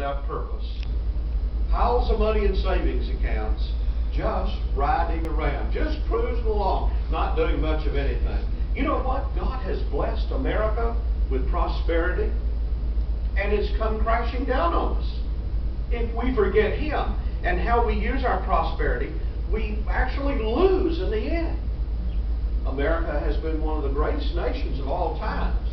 without purpose. Piles of money in savings accounts, just riding around, just cruising along, not doing much of anything. You know what? God has blessed America with prosperity, and it's come crashing down on us. If we forget Him and how we use our prosperity, we actually lose in the end. America has been one of the greatest nations of all times.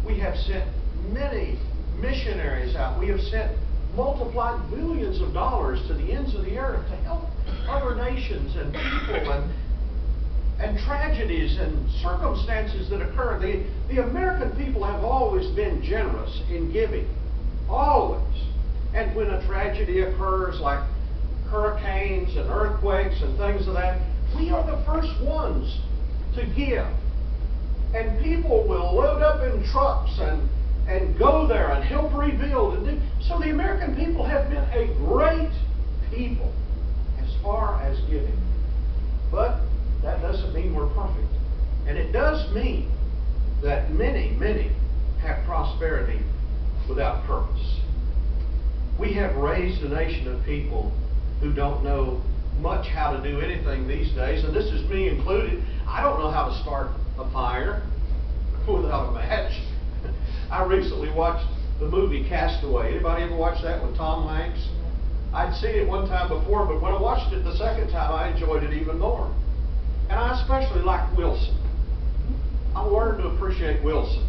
We have sent many missionaries out. We have sent multiplied billions of dollars to the ends of the earth to help other nations and people and tragedies and circumstances that occur. The American people have always been generous in giving. Always. And when a tragedy occurs like hurricanes and earthquakes and things of that, we are the first ones to give. And people will load up in trucks and go there and help rebuild. So the American people have been a great people as far as giving. But that doesn't mean we're perfect. And it does mean that many have prosperity without purpose. We have raised a nation of people who don't know much how to do anything these days, and this is me included. I don't know how to start a fire without a match. I recently watched the movie Castaway. Anybody ever watch that with Tom Hanks? I'd seen it one time before, but when I watched it the second time, I enjoyed it even more. And I especially liked Wilson. I learned to appreciate Wilson.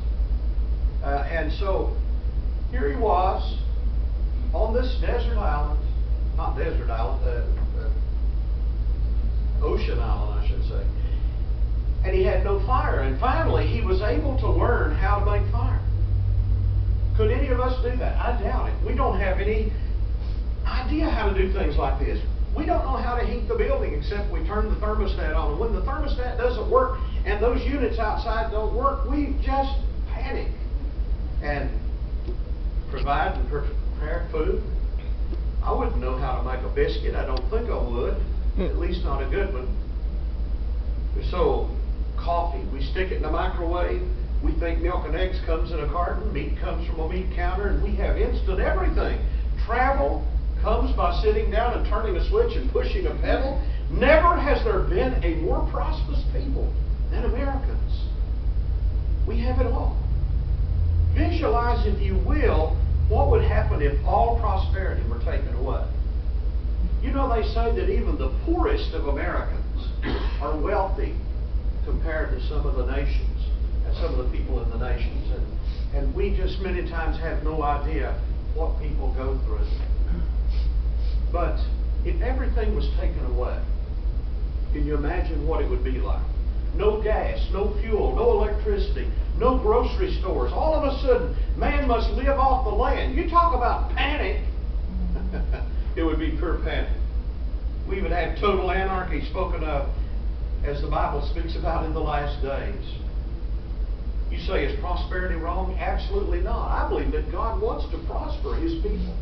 And so here he was on this desert island, not desert island, ocean island, I should say. And he had no fire. And finally, he was able to learn how to make fire. Could any of us do that? I doubt it. We don't have any idea how to do things like this. We don't know how to heat the building except we turn the thermostat on. And when the thermostat doesn't work and those units outside don't work, we just panic and provide and prepare food. I wouldn't know how to make a biscuit. I don't think I would. At least not a good one. So, coffee, we stick it in the microwave. We think milk and eggs comes in a carton. Meat comes from a meat counter. And we have instant everything. Travel comes by sitting down and turning a switch and pushing a pedal. Never has there been a more prosperous people than Americans. We have it all. Visualize, if you will, what would happen if all prosperity were taken away. You know, they say that even the poorest of Americans are wealthy compared to some of the nations and some of the people in the nations. And we just many times have no idea what people go through. But if everything was taken away, can you imagine what it would be like? No gas, no fuel, no electricity, no grocery stores. All of a sudden, man must live off the land. You talk about panic. It would be pure panic. We would have total anarchy spoken of as the Bible speaks about in the last days. You say, is prosperity wrong? Absolutely not. I believe that God wants to prosper His people.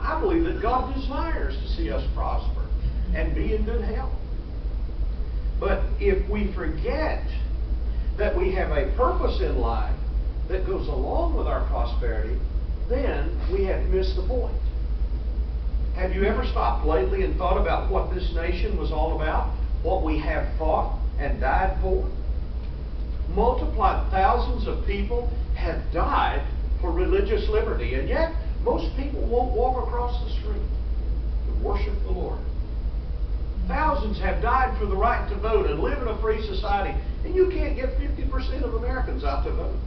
I believe that God desires to see us prosper and be in good health. But if we forget that we have a purpose in life that goes along with our prosperity, then we have missed the point. Have you ever stopped lately and thought about what this nation was all about? What we have fought and died for? Multiplied thousands of people have died for religious liberty, and yet most people won't walk across the street to worship the Lord. Thousands have died for the right to vote and live in a free society, and you can't get 50% of Americans out to vote.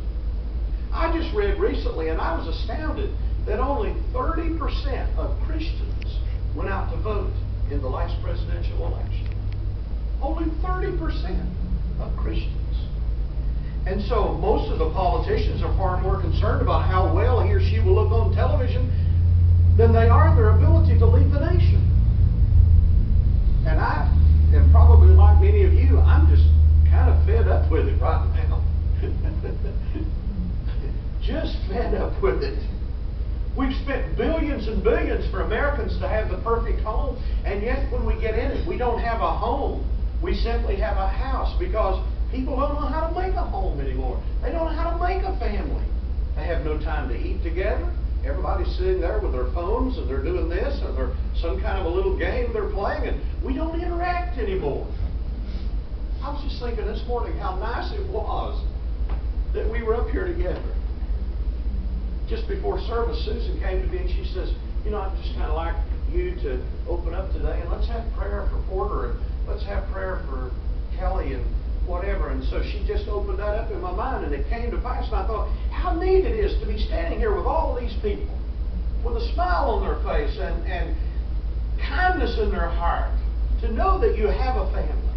I just read recently, and I was astounded, that only 30% of Christians went out to vote in the last presidential election. Only 30% of Christians. And so most of the politicians are far more concerned about how well he or she will look on television than they are their ability to lead the nation. And I am probably like many of you, I'm just kind of fed up with it right now. Just fed up with it. We've spent billions and billions for Americans to have the perfect home, and yet when we get in it, we don't have a home. We simply have a house because people don't know how to make a home anymore. They don't know how to make a family. They have no time to eat together. Everybody's sitting there with their some kind of a little game they're playing, and we don't interact anymore. I was just thinking this morning how nice it was that we were up here together. Just before service, Susan came to me and she says, you know, I'd just kind of like you to open up today, and let's have prayer for Porter, and let's have prayer for Kelly, and whatever. And so she just opened that up in my mind, and it came to pass, and I thought, how neat it is to be standing here with all of these people, with a smile on their face, and kindness in their heart, to know that you have a family.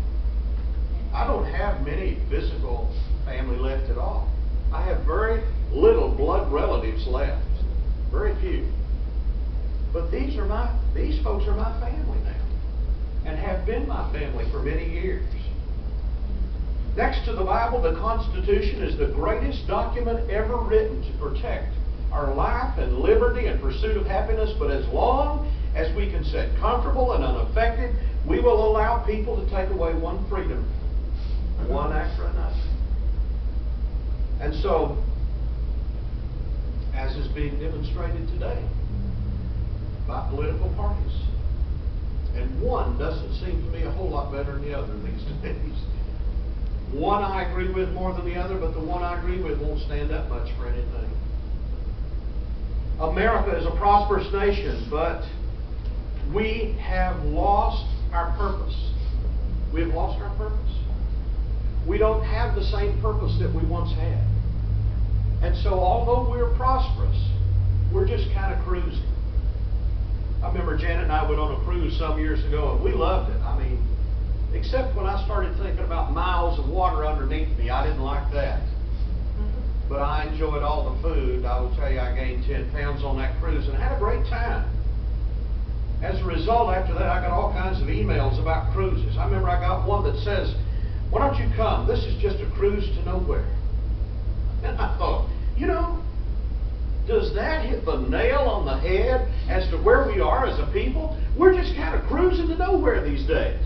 I don't have many physical family left at all. I have very little blood relatives left. Very few. But these folks are my family now, and have been my family for many years. Next to the Bible, the Constitution is the greatest document ever written to protect our life and liberty and pursuit of happiness. But as long as we can sit comfortable and unaffected, we will allow people to take away one freedom, one after another. And so, as is being demonstrated today by political parties, and one doesn't seem to me a whole lot better than the other these days. One I agree with more than the other, but the one I agree with won't stand up much for anything. America is a prosperous nation, but we have lost our purpose. We have lost our purpose. We don't have the same purpose that we once had. And so although we're prosperous, we're just kind of cruising. I remember Janet and I went on a cruise some years ago, and we loved it. I mean, except when I started thinking about miles of water underneath me, I didn't like that. But I enjoyed all the food. I will tell you, I gained 10 pounds on that cruise and had a great time. As a result, after that, I got all kinds of emails about cruises. I remember I got one that says, why don't you come? This is just a cruise to nowhere. And I thought, you know, does that hit the nail on the head as to where we are as a people? We're just kind of cruising to nowhere these days.